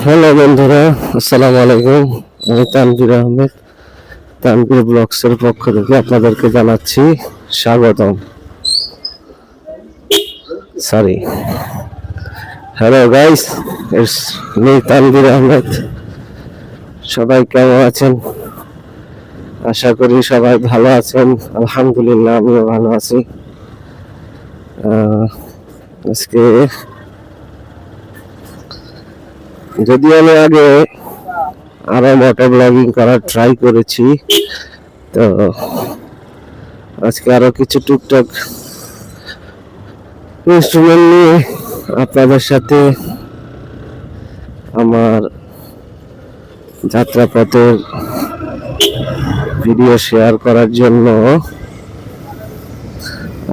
Hello বন্ধুরা, আসসালামু আলাইকুম। আমি তানভীর আহমেদ, তানভীর ব্লগসের পক্ষ থেকে আপনাদেরকে জানাচ্ছি স্বাগতম। Sorry, hello guys, it's me Tanvir Ahmed. সবাই কেমন আছেন? আশা করি সবাই ভালো আছেন। আলহামদুলিল্লাহ, আমিও ভালো আছি। আজকে যদিও আমি আগে আরো মোটো ব্লগিং করার ট্রাই করেছি, তো আজকে আরো কিছু টুকটাক ইনস্ট্রুমেন্ট নিয়ে আপনাদের সাথে আমার যাত্রাপথের ভিডিও শেয়ার করার জন্য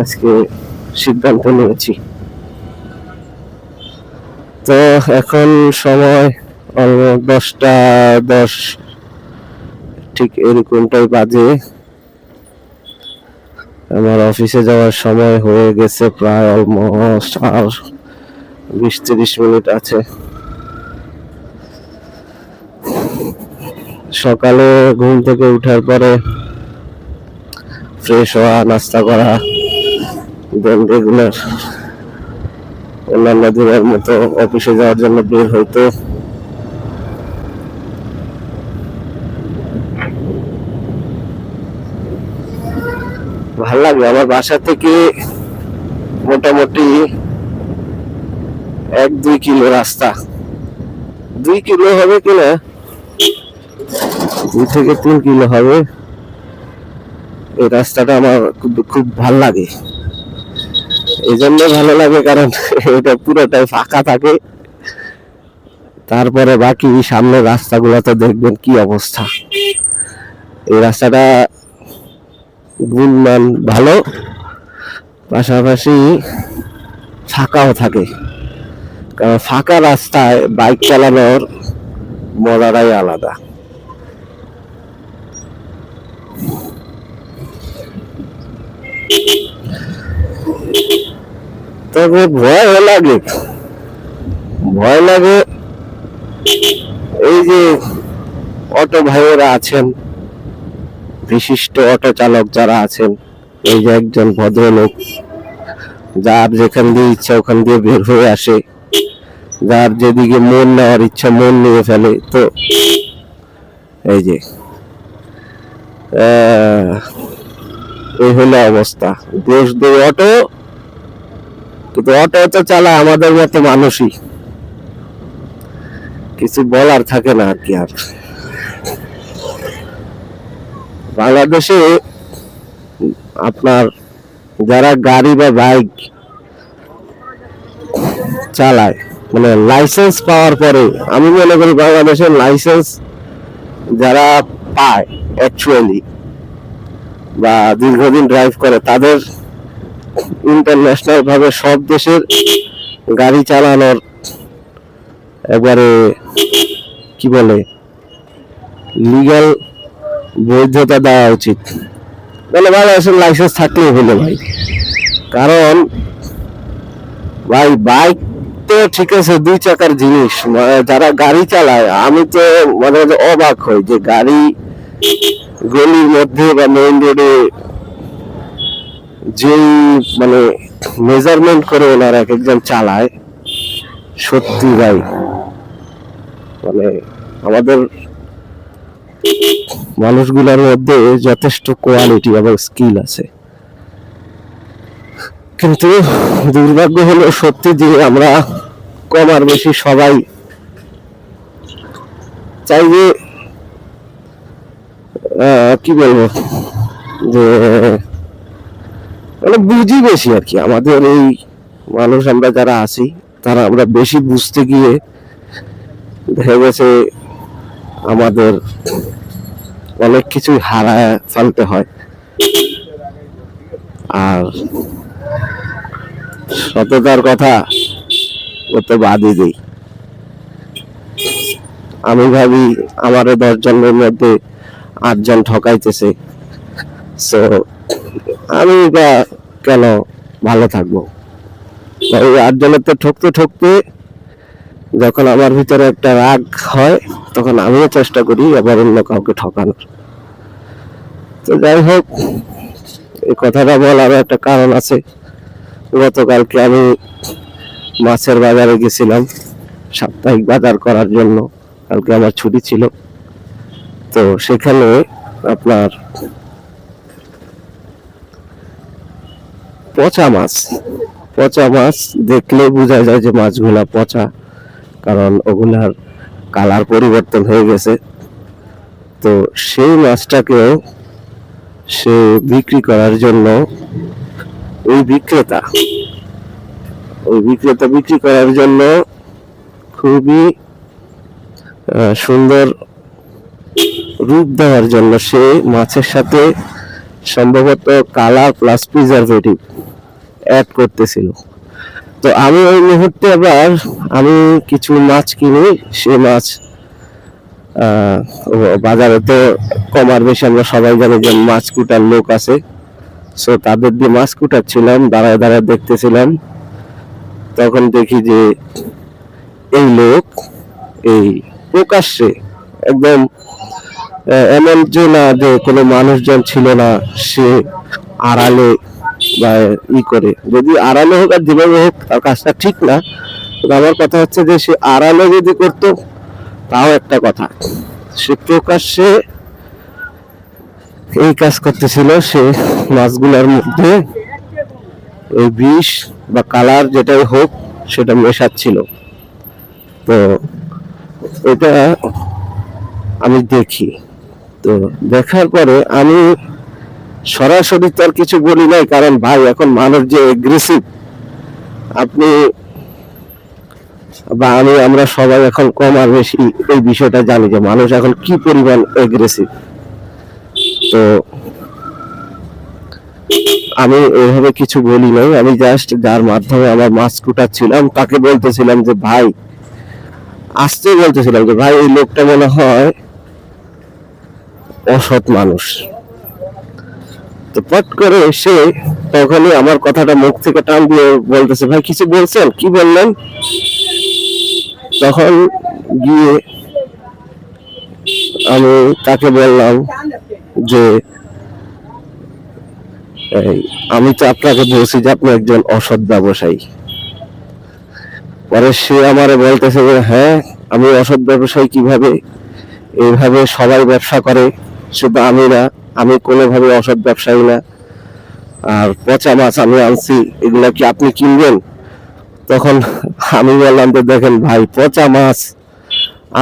আজকে সিদ্ধান্ত নিয়েছি। তো এখন সময় অলমোস্ট 10:10, ঠিক এরকমটাই বাজে। আমার অফিসে যাওয়ার সময় হয়ে গেছে, প্রায় অলমোস্ট আর 20-30 মিনিট আছে। সকালে ঘুম থেকে উঠার পরে ফ্রেশ হওয়া, নাস্তা করা, দেন রেগুলার অন্যান্য দিনের মতো অফিসে যাওয়ার জন্য বের হইতো। ভাল লাগে। আমার বাসা থেকে মোটামুটি 1-2 কিলো রাস্তা, 2 কিলো হবে কিনা, 2 থেকে 3 কিলো হবে। এই রাস্তাটা আমার খুব ভাল লাগে। এই জন্য ভালো লাগে কারণ এটা পুরোটাই ফাঁকা থাকে। তারপরে বাকি সামনের রাস্তাগুলো তো দেখবেন কি অবস্থা। এই রাস্তাটা গুণমান ভালো, পাশাপাশি ফাঁকাও থাকে। কারণ ফাঁকা রাস্তায় বাইক চালানোর মজাটাই আলাদা। তবে ভয় লাগে এই যে অটো ভাইয়েরা আছেন, বিশিষ্ট অটো চালক যারা আছেন, এই যে একজন ভদ্রলোক যার যেখান দিয়ে ইচ্ছা ওখান দিয়ে বের হয়ে আসে, যার যেদিকে মন নেওয়ার ইচ্ছা মন নিয়ে ফেলে। তো এই যে এই হলো অবস্থা। দোষ দেয় অটো, কিন্তু অটো তো চালায় আমাদের মতো মানুষই, কিছু বলার থাকে না আর কি। আর বাংলাদেশে আপনার যারা গাড়ি বা বাইক চালায়, মানে লাইসেন্স পাওয়ার পরে, আমি মনে করি বাংলাদেশের লাইসেন্স যারা পায় অ্যাকচুয়ালি বা দীর্ঘদিন ড্রাইভ করে, তাদের ইন্টারন্যাশনাল ভাবে সব দেশের গাড়ি চালানোর একবারে কি বলে লিগ্যাল বৈধতা দেওয়া উচিত। মানে বাংলাদেশের লাইসেন্স থাকলেই হলো ভাই। কারণ ভাই বাইক তো ঠিক আছে, 2 চাকার জিনিস, যারা গাড়ি চালায় আমি তো মাঝে মাঝে অবাক হই যে গাড়ি গলির মধ্যে বা মেইন রোডে যে মানে মেজারমেন্ট করে ওনারা এক একজন চালায়, সত্যি ভাই মানে আমাদের মানুষগুলোর মধ্যে যথেষ্ট কোয়ালিটি এবং স্কিল আছে। কিন্তু দুর্ভাগ্য হলো সত্যি যে আমরা কম আর বেশি সবাই চাই যে কি বলবো, যে মানে বুঝি বেশি আর কি। আমাদের এই মানুষ আমরা যারা আছি, তারা আমরা বেশি বুঝতে গিয়ে দেখা গেছে আমাদের অনেক কিছুই হারায় ফেলতে হয়। আর সততার কথা ও তো বাদই দেই। আমি ভাবি আমার 10 জনের মধ্যে 8 জন ঠকাইতেছে, সো আমি বা কেন ভালো থাকবো? ওই 8 জনের তো ঠকতে ঠকতে যখন আমার ভিতরে একটা রাগ হয় তখন আমিও চেষ্টা করি আবার অন্য কাউকে ঠকানোর। তো যাই হোক, এই কথাটা বলার একটা কারণ আছে। গতকালকে আমি মাছের বাজারে গেছিলাম সাপ্তাহিক বাজার করার জন্য, কালকে আমার ছুটি ছিল। তো সেখানে আপনার পচা মাছ দেখলে বোঝা যায় যে মাছগুলা পচা, কারণ ওগুলার কালার পরিবর্তন হয়ে গেছে। তো সেই মাছটাকেও সে বিক্রি করার জন্য ওই বিক্রেতা বিক্রি করার জন্য খুবই সুন্দর রূপ দেওয়ার জন্য সে মাছের সাথে সম্ভবত কালার প্লাস প্রিজারভেটিভ অ্যাড করতেছিল। তো আমি ওই মুহূর্তে আবার আমি কিছু মাছ কিনি, সে মাছ বাজারে তো কম আর বেশি আমরা সবাই জানি যে মাছ কুটার লোক আছে। সো তাদের দিয়ে মাছ কুটাচ্ছিলাম, দাঁড়ায় দাঁড়ায় দেখতেছিলাম। তখন দেখি যে এই লোক এই প্রকাশ্যে একদম এমন যে না যে কোনো মানুষজন ছিল না, সে আড়ালে বা করে, যদি আড়ালে হোক আর যেভাবে হোক তার কাজটা ঠিক না। আমার কথা হচ্ছে যে সে আড়ালে যদি করতো তাও একটা কথা, সে প্রকাশ্যে এই কাজ করতেছিল। সে মাছগুলোর মধ্যে এই বিষ বা কালার যেটাই হোক সেটা মেশাচ্ছিল। তো এটা আমি দেখি, তো দেখার পরে আমি সরাসরি তার কিছু বলি নাই, কারণ ভাই এখন মানুষ যে এগ্রেসিভ, আপনি বা আমরা সবাই এখন কম আর বেশি এই বিষয়টা জানি যে মানুষ এখন কি পরিমাণ এগ্রেসিভ। তো আমি এইভাবে কিছু বলি নাই, আমি জাস্ট যার মাধ্যমে আমার মাছ কুটাচ্ছিলাম তাকে বলতেছিলাম যে ভাই, আসতে বলতেছিলাম যে ভাই এই লোকটা মনে হয় অসৎ মানুষ। তো পট করে এসে তখনই আমার কথাটা মুখ থেকে টান দিয়ে বলতেছে, ভাই কিছু বলছেন, কি বললেন? তখন গিয়ে আমি তাকে বললাম যে আমি তো আপনাকে বলছি যে আপনি একজন অসৎ ব্যবসায়ী। পরে সে আমারে বলতেছে যে হ্যাঁ, আমি অসৎ ব্যবসায়ী কিভাবে? এইভাবে সবাই ব্যবসা করে, শুধু আমি না, আমি কোনোভাবে অসৎ ব্যবসায়ী না। আর পচা মাছ আমি আনছি, এগুলা কি আপনি কিনবেন? তখন আমি বললাম যে দেখেন ভাই, পচা মাছ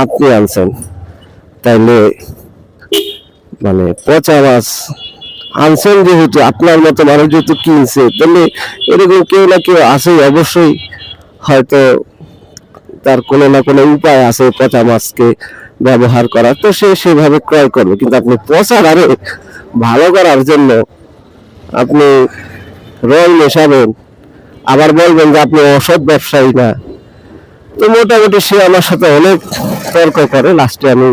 আপনি আনছেন, তাইলে মানে পচা মাছ আনছেন যেহেতু, আপনার মতো মানুষ যেহেতু কিনছে, তাহলে এরকম কেউ না কেউ আছে অবশ্যই, হয়তো তার কোনো না কোনো উপায় আছে পচা মাছকে ব্যবহার করার, তো সে সেভাবে ক্রয় করবে। কিন্তু আপনি পচা আরে ভালো করার জন্য আপনি রং মেশাবেন, আবার বলবেন যে আপনি অসৎ ব্যবসায়ী না। তো মোটামুটি সে আমার সাথে অনেক তর্ক করে। লাস্টে আমি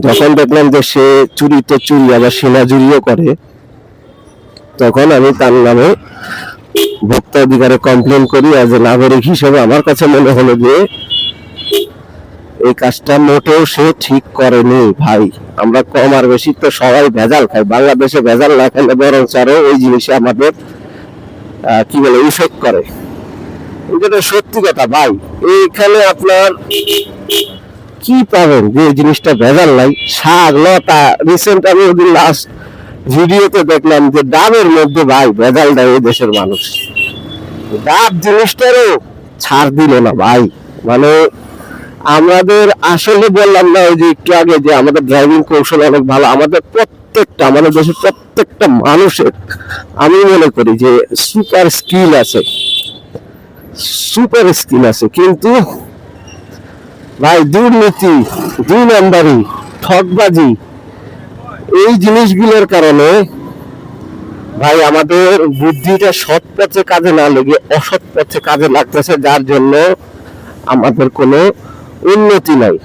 যখন দেখলাম যে সে চুরি তো চুরি আবার সেনা চুরিও করে, তখন আমি তার নামে ভোক্তা অধিকারে কমপ্লেন করি। এজ এ নাগরিক হিসেবে আমার কাছে মনে হলো যে এই কাজটা মোটেও সে ঠিক করেনি। ভাই, আমরা কম আর বেশি তো সবাই ভেজাল খাই, বাংলাদেশে ভেজাল না খেলে বরং আরো এই জিনিসে আমাদের কি বলে ইফেক্ট করে। এটা সত্যি কথা ভাই। এইখানে আপনার কি পাবেন যে জিনিসটা ভেজাল নাই? শাক লতা, রিসেন্ট আমি ওদিন লাস্ট ভিডিওতে দেখলাম যে ডাবের মধ্যে ভাই ভেজাল দেয় এই দেশের মানুষ। ডাব জিনিসটারও ছাড় দিল না ভাই। মানে আমাদের আসলে বললাম না ওই যে একটু আগে যে আমাদের ড্রাইভিং কৌশল অনেক ভালো, আমাদের প্রত্যেকটা, আমাদের দেশের প্রত্যেকটা মানুষের আমি মনে করি যে সুপার স্কিল আছে, কিন্তু ভাই দুর্নীতি, দুই নাম্বারি, ঠকবাজি, এই জিনিসগুলোর কারণে ভাই আমাদের বুদ্ধিটা সৎ পথে কাজে না লেগে অসৎ পথে কাজে লাগতেছে, যার জন্য আমাদের কোনো উন্নতি নাই।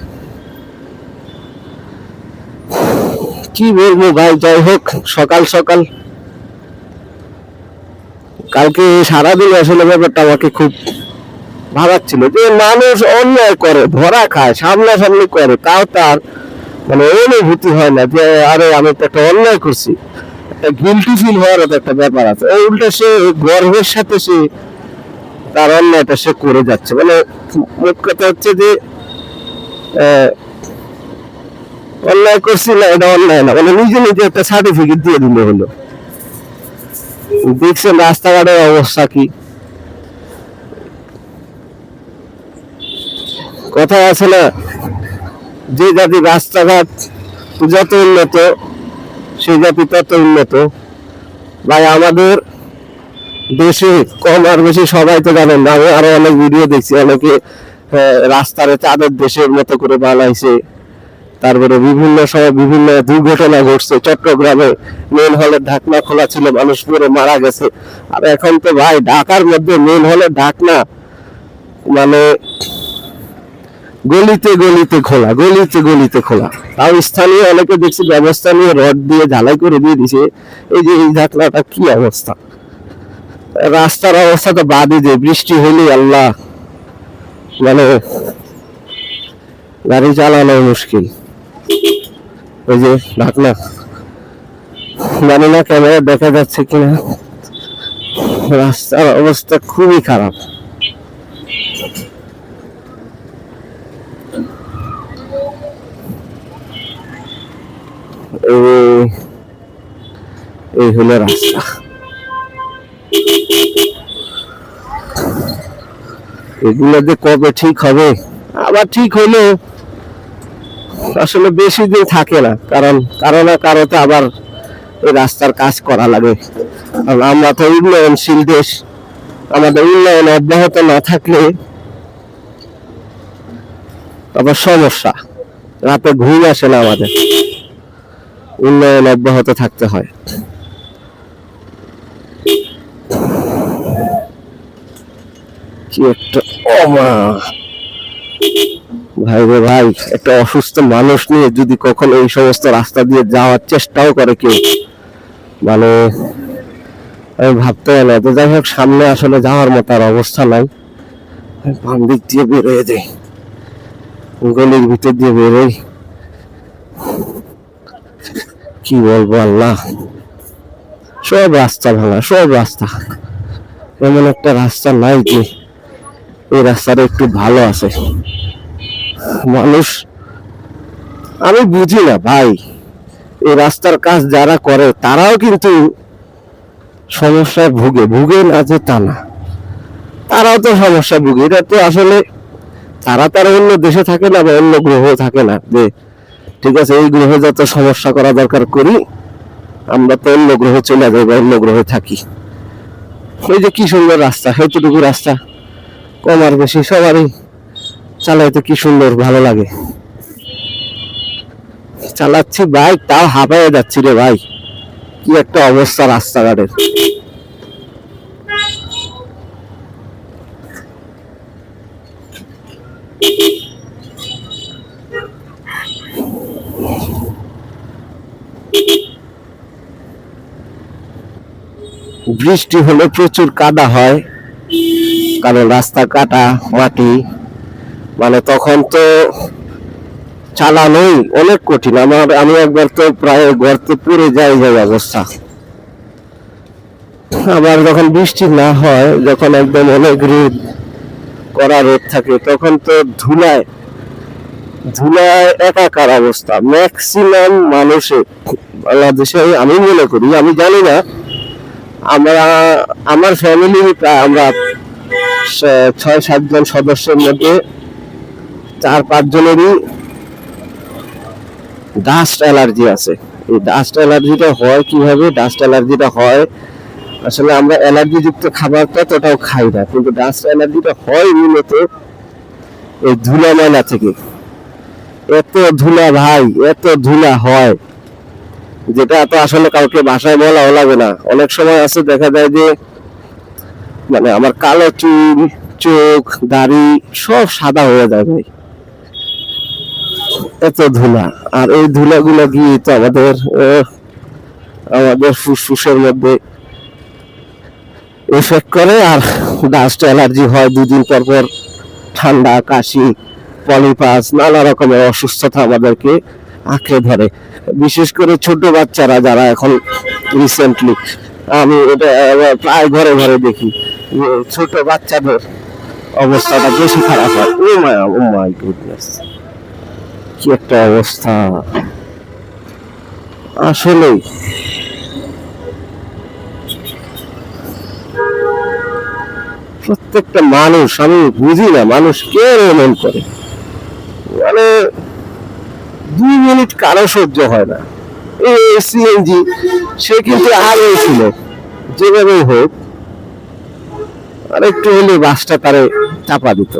কি বলবো ভাই, যাই হোক, সকাল সকাল কালকে সারাদিন আসলে ব্যাপারটা আমাকে খুব ভাবাচ্ছিল যে মানুষ অন্যায় করে, ধরা খায়, সামনাসামনি করে, তাও তার মানে অনুভূতি হয় না যে আরে আমি তো একটা অন্যায় করছি, একটা গিল্টি ফিল হওয়ার একটা ব্যাপার আছে। উল্টা সে গর্বের সাথে সে তার অন্যায়টা সে করে যাচ্ছে। মানে মোট কথা হচ্ছে যে অন্যায় করছি না, এটা অন্যায় না, মানে নিজে নিজে একটা সার্টিফিকেট দিয়ে দিলে হলো। দেখছেন রাস্তাঘাটের অবস্থা কি, কথা আছে না যে জাতি রাস্তাঘাট যত উন্নত সেই জাতি তত উন্নত। ভাই আমাদের দেশে কম আর বেশি সবাই তো জানেন না, আমি আরো অনেক ভিডিও দেখছি, অনেকে রাস্তার চাঁদের দেশের মতো করে বানাইছে, তারপরে বিভিন্ন সময় বিভিন্ন দুর্ঘটনা ঘটছে। চট্টগ্রামে মেন হলের ঢাকনা খোলা ছিল, মানুষ পড়ে মারা গেছে। আর এখন তো ভাই ঢাকার মধ্যে মেন হলের ঢাকনা মানে গলিতে গলিতে খোলা, গলিতে গলিতে খোলা। তাও স্থানীয় অনেকে দেখছি ব্যবস্থা নিয়ে রড দিয়ে ঝালাই করে দিয়ে দিছে। এই যে এই ঢাকনাটা কি অবস্থা, রাস্তার অবস্থা তো বাদই যে, বৃষ্টি হইলে আল্লাহ মানে গাড়ি চালানো মুশকিল। ওই যে ঢাকনা, জানি না ক্যামেরা দেখা যাচ্ছে কিনা, রাস্তার অবস্থা খুবই খারাপ। এই হলো রাস্তা। এগুলো যে কবে ঠিক হবে, আবার ঠিক হইলো আসলে বেশি দিন থাকে না, কারণ কারো না কারোতে আবার এই রাস্তার কাজ করা লাগে। আমরা তো উন্নয়নশীল দেশ, আমাদের উন্নয়ন অব্যাহত না থাকলে আবার সমস্যা, রাতে ঘুম আসে না, আমাদের উন্নয়ন অব্যাহত থাকতে হয়। কি একটা ভাই রে ভাই, একটা অসুস্থ মানুষ নিয়ে যদি কখনো এই সমস্ত রাস্তা দিয়ে যাওয়ার চেষ্টাও করে কেউ, মানে আমি ভাবতে পারি না। তো যাই হোক, সামনে আসলে যাওয়ার মতো আর অবস্থা নাই, বাম দিক দিয়ে বেরোয় যাই, গলির ভিতর দিয়ে বেরোই। কি বলবো আল্লাহ, সব রাস্তা ভাঙা, সব রাস্তা, এমন একটা রাস্তা নাই যে এই রাস্তাটা একটু ভালো আছে। মানুষ, আমি বুঝি না ভাই, এই রাস্তার কাজ যারা করে তারাও কিন্তু সমস্যায় ভুগে, ভুগে না যে তা না, তারাও তো সমস্যায় ভুগে। এটা তো আসলে তারা তারা অন্য দেশে থাকে না বা অন্য গ্রহ থাকে না যে ঠিক আছে এই গ্রহে যত সমস্যা করা দরকার করি, আমরা তো অন্য গ্রহে চলে যাই বা অন্য গ্রহে থাকি। এই যে কি সুন্দর রাস্তা, এতটুকু রাস্তা কম আর বেশি সবারই চালাইতে কি সুন্দর ভালো লাগে। চালাচ্ছি বাইক, তাও হাঁপায়ে যাচ্ছি রে ভাই, কি একটা অবস্থা রাস্তাঘাটের। বৃষ্টি হলে প্রচুর কাদা হয়, কারণ রাস্তা কাটা মাটি, মানে তখন তো চালানোই অনেক কঠিন। আমি একবার তো প্রায় গর্তে পড়ে যাই অবস্থা। আবার যখন বৃষ্টি না হয়, যখন একদম অনেক রোদ, কড়া রোদ থাকে, তখন তো ধুলায় ধুলায় একাকার অবস্থা ম্যাক্সিমাম মানুষের বাংলাদেশে। আমি মনে করি, আমি জানি না, আমরা আমার ফ্যামিলি প্রায় আমরা 6-7 জন সদস্যের মধ্যে 4-5 জনেরই ডাস্ট অ্যালার্জি আছে। এই ডাস্ট অ্যালার্জিটা হয় কিভাবে? ডাস্ট অ্যালার্জিটা হয় আসলে আমরা অ্যালার্জি যুক্ত খাবার ততটাও খাই না, কিন্তু ডাস্ট অ্যালার্জিটা হয় মূলত এই ধুলা ময়লা থেকে। এত ধুলা ভাই, এত ধুলা হয় যেটা তো আসলে কাউকে ভাষায় বলাও লাগে না। অনেক সময় আছে দেখা যায় যে মানে আমার কালো চুল, চোখ, দাড়ি সব সাদা হয়ে যায় ভাই, এত ধুলা। আর এই ধুলাগুলো গিয়ে তো আমাদের ফুসফুসের মধ্যে এফেক্ট করে, আর ডাস্ট অ্যালার্জি হয় 2 দিন পর পর। ঠান্ডা, কাশি, পলিপাস, নানা রকমের অসুস্থতা আমাদেরকে আঁকড়ে ধরে। বিশেষ করে ছোট বাচ্চারা যারা এখন রিসেন্টলি, আমি এটা প্রায় ঘরে ঘরে দেখি যে ছোট বাচ্চাদের অবস্থাটা বেশি খারাপ হয়। ও মাই গুডনেস, কি একটা অবস্থা আসলেই। প্রত্যেকটা মানুষ, আমি বুঝি না মানুষ কে এমন করে, মানে 2 মিনিট কারো সহ্য হয় না। এই সিএনজি সে কিন্তু আগে ছিল, যেভাবে হোক আর একটু হলে বাসটা তারে চাপা দিত।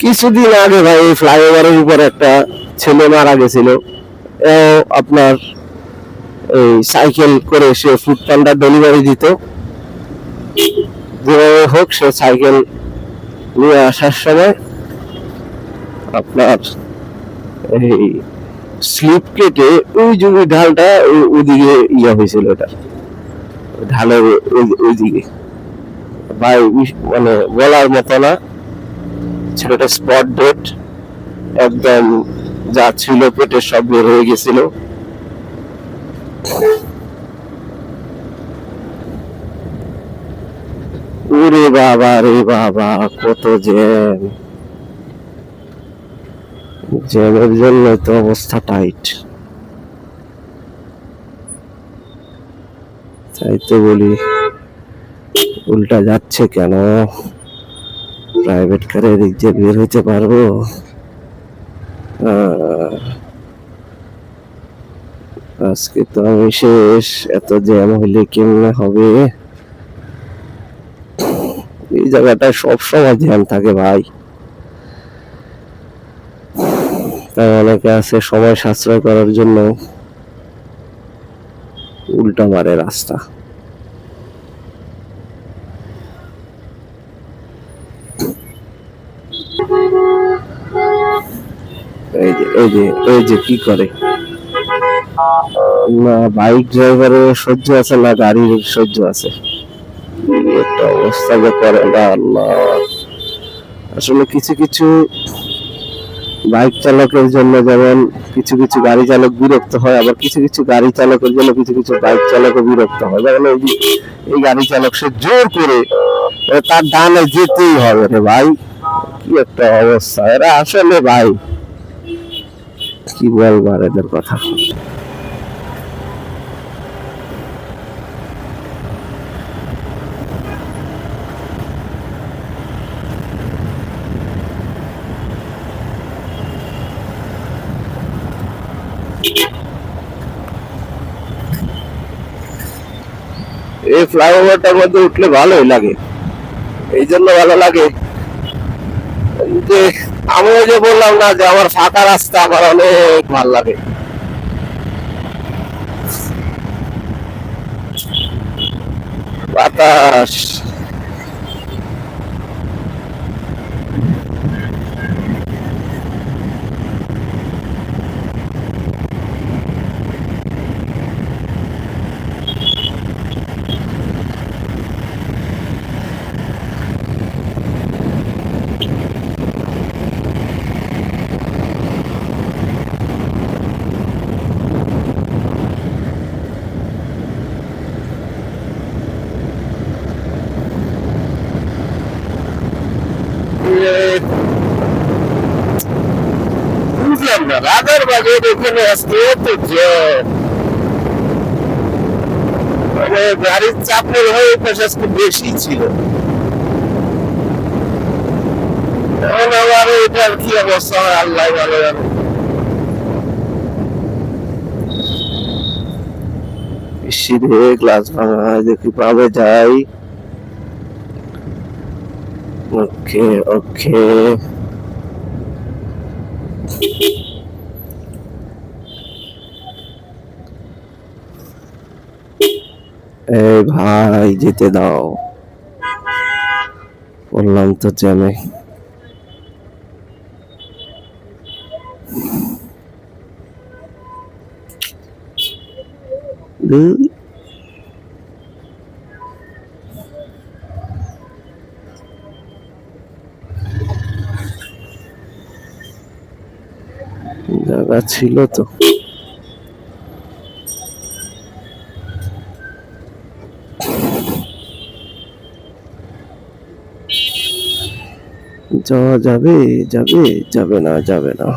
কিছুদিন আগে ভাই এই ফ্লাইওভারের উপর একটা ছেলে মারা গেছিল। আপনার এই সাইকেল করে সে ফুড পান্ডার ডেলিভারি দিত। যেভাবে হোক সে সাইকেল নিয়ে আসার সময় আপনার এই স্লিপ কেটে ওই জমি ঢালটা ওইদিকে হয়েছিল, এটা ঢালের ওইদিকে ভাই, মানে বলার মতো না। ছেলেটা স্পট ডেড, একদম যা ছিল পেটে সব বের হয়ে গেছিল। ওরে বাবা রে বাবা, কত জ্যাম! জ্যামের জন্য তো অবস্থা টাইট। তাই তো বলি উল্টা যাচ্ছে কেন? প্রাইভেট কারে এদিক দিয়ে বের হইতে পারবো? আজকে তো আমি শেষ। এত জ্যাম হইলে কেমনে হবে? এই জায়গাটায় সবসময় জ্যাম থাকে ভাই। তাই অনেকে আছে সময় সাশ্রয় করার জন্য উল্টা মারে রাস্তা। এই যে কি করে না, বাইক ড্রাইভারের সহ্য আছে না গাড়ির সহ্য আছে? একটা অবস্থা যে করে না আল্লাহ। আসলে কিছু কিছু বাইক চালকের জন্য যেমন কিছু কিছু গাড়ি চালক বিরক্ত হয়, আবার কিছু কিছু গাড়ি চালকের জন্য কিছু কিছু বাইক চালকও বিরক্ত হয়। যেমন এই গাড়ি চালক সে জোর করে তার ডানে যেতেই হবে রে ভাই। কি একটা অবস্থা! এরা আসলে ভাই কি বলবো আর এদের কথা। এই ফ্লাইওভারটার মধ্যে উঠলে ভালোই লাগে। এই জন্য ভালো লাগে যে আমি ওই যে বললাম না যে আমার ফাঁকা রাস্তা আমার অনেক ভালো লাগে। বাতাস, বুঝলাম না রাজার বাগের এখানে আজকে এত জ্যাম, মানে গাড়ির চাপ মনে হয় আজকে বেশি ছিল। এখন আমার এটার কি অবস্থা হয় আল্লাহ ভালো জানে। সিধে গ্লাস ভাঙা, দেখি পাবে যাই। ওকে ওকে, এই ভাই যেতে দাও, বললাম তো জ্যামে। ধুর, জায়গা ছিল তো। যাওয়া যাবে, যাবে, যাবে না, যাবে না,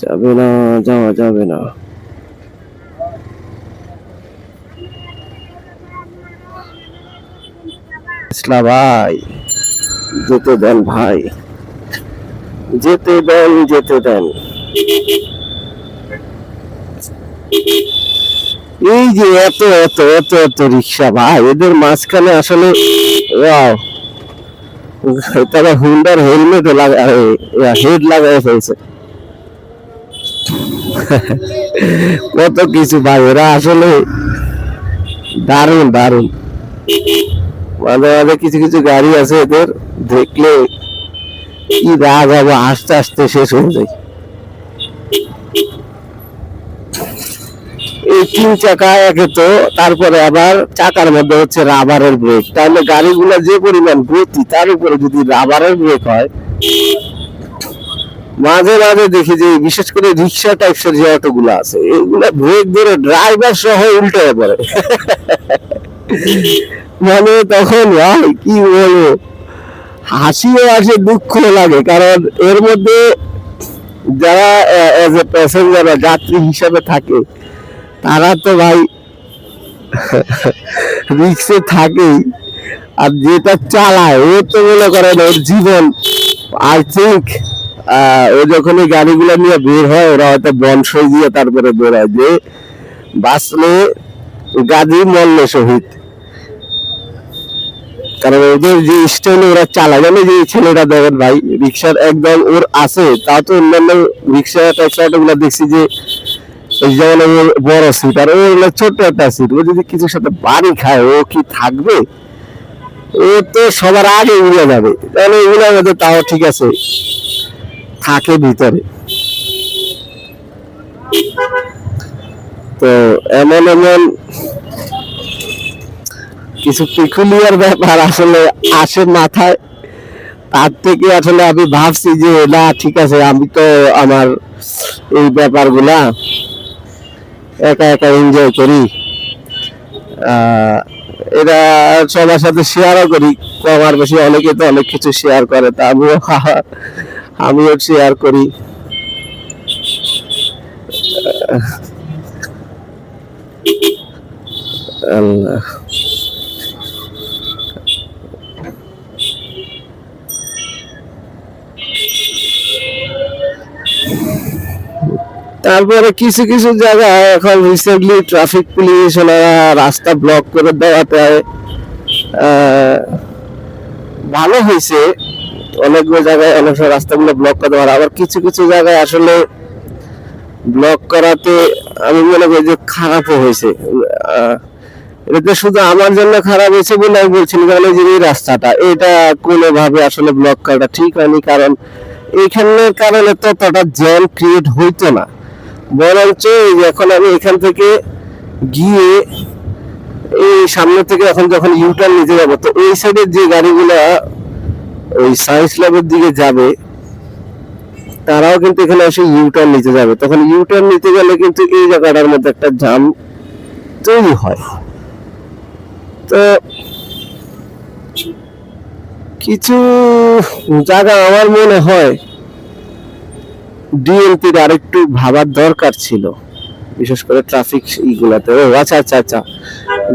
যাবে না, যাওয়া যাবে না। ইসলা ভাই, যেতে দেন ভাই, যেতে দেন, যেতে দেন। এই যে এত এত এত এত রিক্সা ভাই, এদের মাঝখানে আসলে ওয়াও, তারা হুন্ডার হেলমেট হেড লাগাই ফেলছে। কত কিছু ভাই, ওরা আসলে দারুণ দারুণ। মাঝে মাঝে কিছু কিছু গাড়ি আছে এদের দেখলে কি রাগ হবে, আস্তে আস্তে শেষ হয়ে যায়। এই তিন চাকা একে তো, তারপরে আবার চাকার মধ্যে হচ্ছে রাবারের ব্রেক, তাহলে গাড়িগুলো যে পরিমাণ গতি, তার উপরে যদি রাবারের ব্রেক হয়, মাঝে মাঝে দেখি যে বিশেষ করে রিক্সা টাইপসের যে অটোগুলো আছে, এগুলা ব্রেক ধরে ড্রাইভার সহ উল্টে পড়ে। মানে তখন ভাই কি বলবো, হাসিও আসে, দুঃখ লাগে, কারণ এর মধ্যে যারা এজ এ প্যাসেঞ্জার যাত্রী হিসাবে থাকে, তারা তো ভাই রিক্সে থাকেই, আর যেটা চালায় ও তো মনে করেন ওর জীবন। আই থিঙ্ক ও যখন এই গাড়িগুলো নিয়ে বের হয়, ওরা হয়তো বনসই দিয়ে তারপরে বেরোয় যে বাঁচলে গাড়ি, মরলে শহীদ। কারণ ওদের যে স্টাইলে ওরা চালায়, জানে যে ছেলেটা দেখেন ভাই, রিক্সার একদম ওর আছে, তা তো অন্যান্য রিক্সা ট্যাক্সি গুলা দেখছি যে যেমন বড় সিট, আর ও ছোট্ট একটা সিট, ও যদি কিছুর সাথে বাড়ি খায়, ও কি থাকবে? ও তো সবার আগে উড়ে যাবে। তাহলে এগুলোর মধ্যে তাও ঠিক আছে, থাকে ভিতরে। তো এমন এমন কিছু পিকুলিয়ার ব্যাপার আসলে আসে মাথায়। তার থেকে আসলে আমি ভাবছি যে না, ঠিক আছে, আমি তো আমার এই ব্যাপারগুলা একা একা এনজয় করি, এটা সবার সাথে শেয়ারও করি, কম আর বেশি অনেকে তো অনেক কিছু শেয়ার করে, তা আমিও শেয়ার করি। আল্লাহ, তারপরে কিছু কিছু জায়গায় এখন রিসেন্টলি ট্রাফিক পুলিশ ওনারা রাস্তা ব্লক করে দেওয়াতে ভালো হয়েছে। অনেকগুলো জায়গায় অনেক সময় রাস্তাগুলো ব্লক করে দেওয়ার, আবার কিছু কিছু জায়গায় আসলে ব্লক করাতে আমি মনে করি যে খারাপও হয়েছে। এটা শুধু আমার জন্য খারাপ হয়েছে বলে আমি বলছি, কারণ যে এই রাস্তাটা, এটা কোনোভাবে আসলে ব্লক করাটা ঠিক হয়নি, কারণ এইখানের কারণে ততটা জ্যাম ক্রিয়েট হইতো না। বরঞ্চ এখন আমি এখান থেকে গিয়ে এই সামনে থেকে এখন যখন ইউটার্ন নিতে যাবো, তো এই সাইডের যে গাড়িগুলা ওই সায়েন্স ল্যাবের দিকে যাবে, তারাও কিন্তু এখানে এসে ইউটার্ন নিতে যাবে, তখন ইউটার্ন নিতে গেলে কিন্তু এই জায়গাটার মধ্যে একটা জাম তৈরি হয়। তো কিছু জায়গা আমার মনে হয় ডিএমপির আরেকটু ভাবার দরকার ছিল, বিশেষ করে ট্রাফিক ইগুলাতে। ও আচ্ছা আচ্ছা আচ্ছা,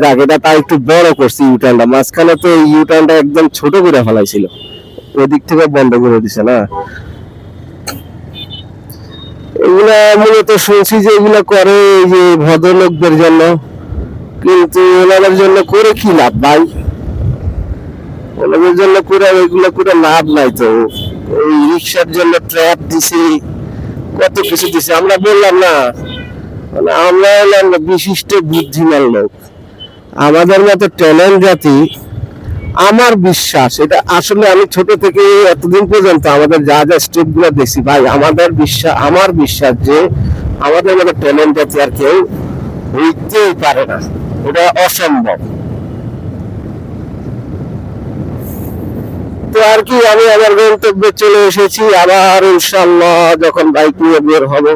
যাক, এটা তা একটু বড় করছে ইউটার্নটা, মাঝখানে তো এই ইউটার্নটা একদম ছোট করে ফেলাইছিল, ওদিক থেকে বন্ধ করে দিছে না। এগুলা মূলত শুনছি যে এগুলা করে এই যে ভদ্রলোকদের জন্য, কিন্তু ওনাদের জন্য করে কি লাভ ভাই? ওনাদের জন্য করে এগুলো করে লাভ নাই তো। ওই রিক্সার জন্য ট্র্যাপ দিছে, কত কিছু দিছে, আমরা বললাম না, মানে আমরা হলাম বিশিষ্ট বুদ্ধিমান লোক, আমাদের মতো ট্যালেন্ট জাতি। আমার বিশ্বাস, এটা আসলে আমি ছোট থেকে এতদিন পর্যন্ত আমাদের যা যা স্টেপ গুলো দেখছি ভাই, আমার বিশ্বাস যে আমাদের মতো ট্যালেন্ট জাতি আর কেউ হইতেই পারে না, এটা অসম্ভব। তো আর কি, আমি আমার গন্তব্যে চলে এসেছি। আবার ইনশাল্লাহ যখন বাইক নিয়ে বের হব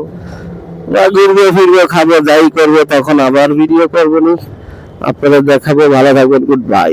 বা ঘুরবো ফিরবো খাবো যাই করবো তখন আবার ভিডিও করবো নি, আপনাদের দেখাবো। ভালো থাকবেন, গুড বাই।